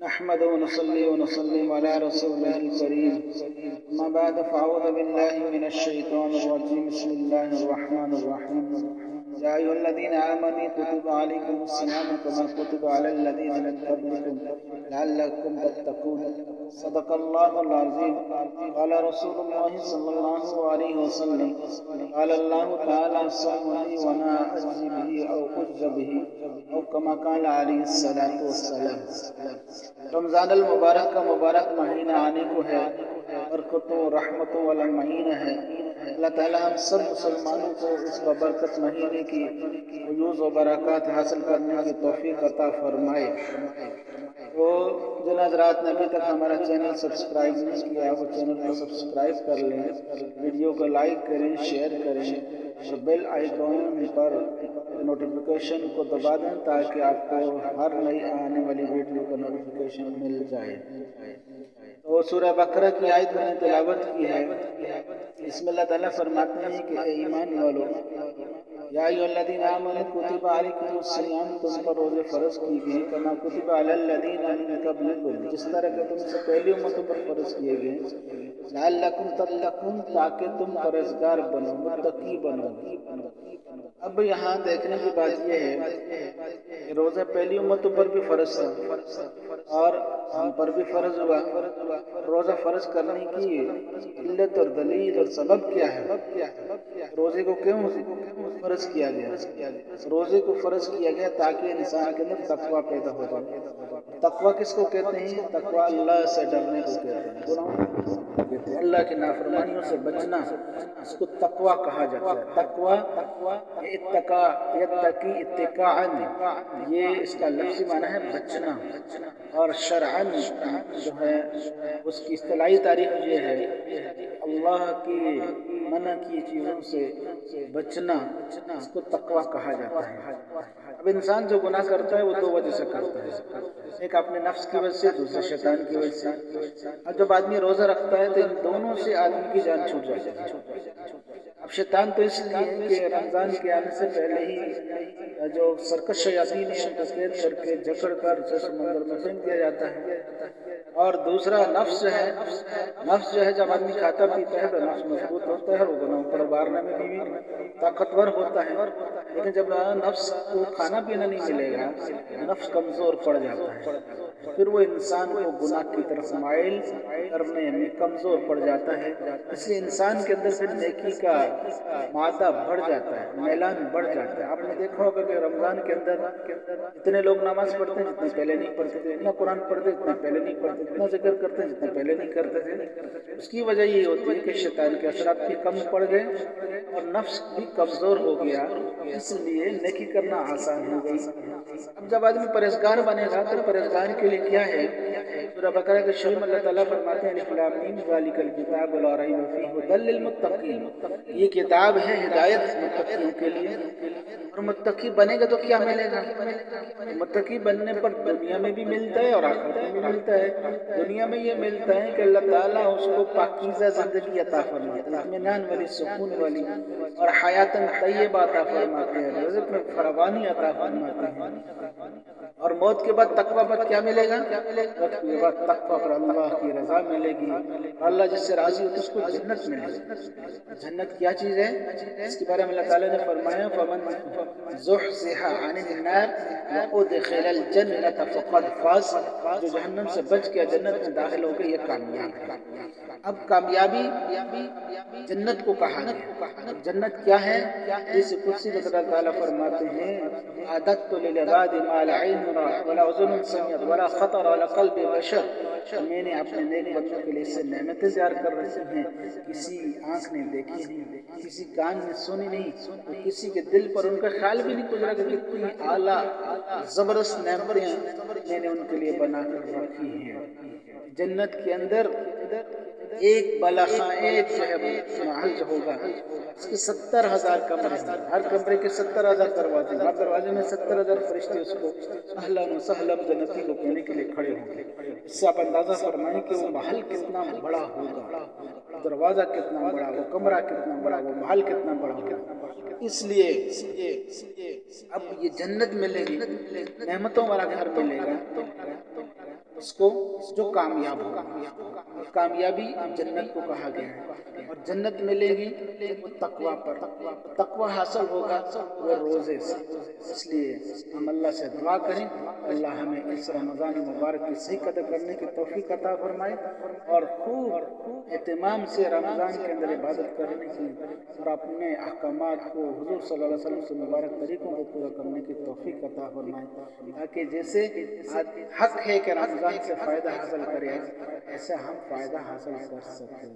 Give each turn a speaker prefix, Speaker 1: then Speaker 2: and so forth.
Speaker 1: نحمده ونصلي ونسلم على رسوله الكريم أما بعد فأعوذ بالله من الشيطان الرجيم بسم الله الرحمن الرحيم يا أيها الذين آمنوا كتب عليكم الصيام كما كتب على الذين من قبلكم لعلكم تتقون صدق الله العظيم قال رسول الله صلى الله عليه وسلم قال الله تعالى الصوم لي وأنا أجزي به أو أجزى به أو كما قال عليه الصلاة والسلام۔ رمضان المبارک کا مبارک مہینہ آنے کو ہے، برکتوں رحمتوں والا مہینہ ہے۔ اللہ تعالی ہم سب مسلمانوں کو اس ببرکت مہینے کی فیوز و برکات حاصل کرنے کی توفیق عطا فرمائے۔ وہ جن حضرات نے ابھی تک ہمارا چینل سبسکرائب نہیں کیا وہ چینل کو سبسکرائب کر لیں، ویڈیو کو لائک کریں، شیئر کریں اور بیل آئیکن پر نوٹیفیکیشن کو دبا دیں تاکہ آپ کو ہر نئی آنے والی ویڈیو کا نوٹیفیکیشن مل جائے۔ تو سورہ بقرہ کی آیت میں نے تلاوت کی ہے، اس میں اللہ تعالیٰ فرماتے ہیں کہ اے ایمان والو، یا ایھا الذین آمنوا کتب علیکم الصیام، تم پر روزے فرض کی گئے، کما کتب علی الذین من قبلکم، جس طرح کہ تم سے پہلی امتوں پر فرض کیے گئے، لعلکم تتقون، تاکہ تم پرہیزگار بنو، متقی بنو۔ اب یہاں دیکھنے کی بات یہ ہے کہ روزہ پہلی امتوں پر بھی فرض تھا اور ہم پر بھی فرض ہوا۔ روزہ فرض کرنے کی علت اور دلیل اور سبب کیا ہے؟ روزے کو کیوں فرض کیا گیا؟ روزے کو فرض کیا گیا تاکہ انسان کے اندر تقویٰ پیدا ہو جائے۔ تقویٰ کس کو کہتے ہیں؟ تقویٰ اللہ سے ڈرنے کو کہتے ہیں، اللہ کی نافرمانیوں سے بچنا، اس کو تقویٰ کہا جاتا ہے۔ تقویٰ اتقا، یتقی اتقاءً، یہ اس کا لفظی معنی ہے بچنا، اور شرعاً جو ہے اس کی اصطلاحی تعریف یہ ہے اللہ کی منع کی چیزوں سے بچنا، اس کو تقویٰ کہا جاتا ہے۔ اب انسان جو گناہ کرتا ہے وہ دو وجہ سے کرتا ہے، ایک اپنے نفس کی وجہ سے، دوسرے شیطان کی وجہ سے۔ اور جب آدمی روزہ رکھتا ہے تو ان دونوں سے آدمی کی جان چھوٹ جاتی ہے۔ اب شیطان تو اس لیے کہ رمضان کے آنے سے پہلے ہی جو سرکش شیاطین ہیں ان کو قید کر کے جکڑ کر سمندر میں پھینک دیا جاتا ہے، اور دوسرا نفس جو ہے جب آدمی کھاتا پیتا ہے تو نفس مضبوط ہوتا ہے، وہ گناہوں پر ابھارنے میں بھی طاقتور ہوتا ہے، لیکن جب نفس کو کھانا پینا نہیں ملے گا نفس کمزور پڑ جاتا ہے، پھر وہ انسان کو گناہ کی طرف مائل کرنے میں کمزور پڑ جاتا ہے۔ اس لیے انسان کے اندر پھر نیکی کا مادہ بڑھ جاتا ہے، میلان بڑھ جاتا ہے۔ آپ نے دیکھا ہوگا کہ رمضان کے اندر اتنے لوگ نماز پڑھتے ہیں جتنے پہلے نہیں پڑھتے تھے، اتنا قرآن پڑھتے جتنا پہلے نہیں پڑھتے تھے، اتنا ذکر کرتے ہیں جتنا پہلے نہیں کرتے تھے۔ اس کی وجہ یہ ہوتی ہے کہ شیطان کے اثرات بھی کم پڑ گئے اور نفس بھی کمزور ہو گیا، اس لیے نیکی کرنا آسان ہو گئی۔ اب جب آدمی پرہیزگار بنے گا تو پرہیزگار کے لیے کیا ہے؟ سورہ بقرہ کے شروع میں اللہ تعالیٰ فرماتے ہیں الف لام میم ذالک الکتاب لا ریب فیہ ھدی للمتقین، یہ کتاب ہے ہدایت متقیوں کے لیے۔ اور متقی بنے گا تو کیا ملے گا؟ متقی بننے پر دنیا میں بھی ملتا ہے اور آخرت میں بھی ملتا ہے۔ دنیا میں یہ ملتا ہے کہ اللہ تعالیٰ اس کو پاکیزہ زندگی عطا فرماتے ہیں، اطمینان والی، سکون والی اور حیات طیبہ عطا فرماتے ہیں، رزق میں فراوانی عطا فرماتے ہیں۔ اور موت کے بعد تقویٰ پر کیا ملے گا؟ موت کے بعد تقویٰ پر اللہ کی رضا ملے گی، اللہ جس سے راضی ہوتا ہے اس کو جنت ملے گی۔ جنت کیا چیز ہے؟ اس کے بارے میں اللہ تعالیٰ نے فرمایا فَمَنْ زُحْزِحَ عَنِ النَّارِ وَأُدْخِلَ الْجَنَّةَ فَقَدْ فَازَ، جو جہنم سے بچ گیا جنت میں داخل ہو گیا یہ کامیاب ہے۔ اب کامیابی جنت کو کہا گیا۔ جنت کیا ہے؟ اس قدسی میں اللہ تعالیٰ فرماتے ہیں اعددت للعباد ما لا عین رأت ولا اذن سمعت ولا خطر على قلب بشر، میں نے اپنے نیک بندوں کے لیے اس سے نعمتیں تیار کر رکھی ہیں کسی آنکھ نے دیکھی نہیں، کسی کان نے سنی نہیں، کسی کے دل پر ان کا خیال بھی نہیں گزرا کہ کتنی اعلیٰ زبردست نعمتیں میں نے ان کے لیے بنا کر رکھی ہیں۔ جنت کے اندر ایک بلخا، ایک جو ہے محل جو ہوگا اس کے 70,000 کمرے ہیں، ہر کمرے کے 70,000 دروازے، ہر دروازے میں 70,000 فرشتے اس کو اہلاً و سہلاً جنتی کو کہنے کے لیے کھڑے ہوں گے۔ اس سے آپ اندازہ فرمائیں کہ وہ محل کتنا بڑا ہوگا، دروازہ کتنا بڑا، وہ کمرہ کتنا بڑا، وہ محل کتنا بڑا ہوگا۔ اس لیے اب یہ جنت ملے گی، نعمتوں والا گھر ملے گا، اس کو جو کامیاب ہوگا. اور کامیابی جنت کو کہا گیا ہے، اور جنت ملے گی وہ تقویٰ پر. تقویٰ حاصل ہوگا وہ روزے سے. اس لیے ہم اللہ سے دعا کریں اللہ ہمیں اس رمضان مبارک کی صحیح قدر کرنے کی توفیق عطا فرمائے، اور خوب اہتمام سے رمضان کے اندر عبادت کرنے کی اور اپنے احکامات کو حضور صلی اللہ علیہ وسلم سے مبارک طریقوں کو پورا کرنے کی توفیق عطا فرمائے، تاکہ جیسے حق ہے کہ رمضان سے فائدہ حاصل کرے ایسا ہم فائدہ حاصل کر سکیں.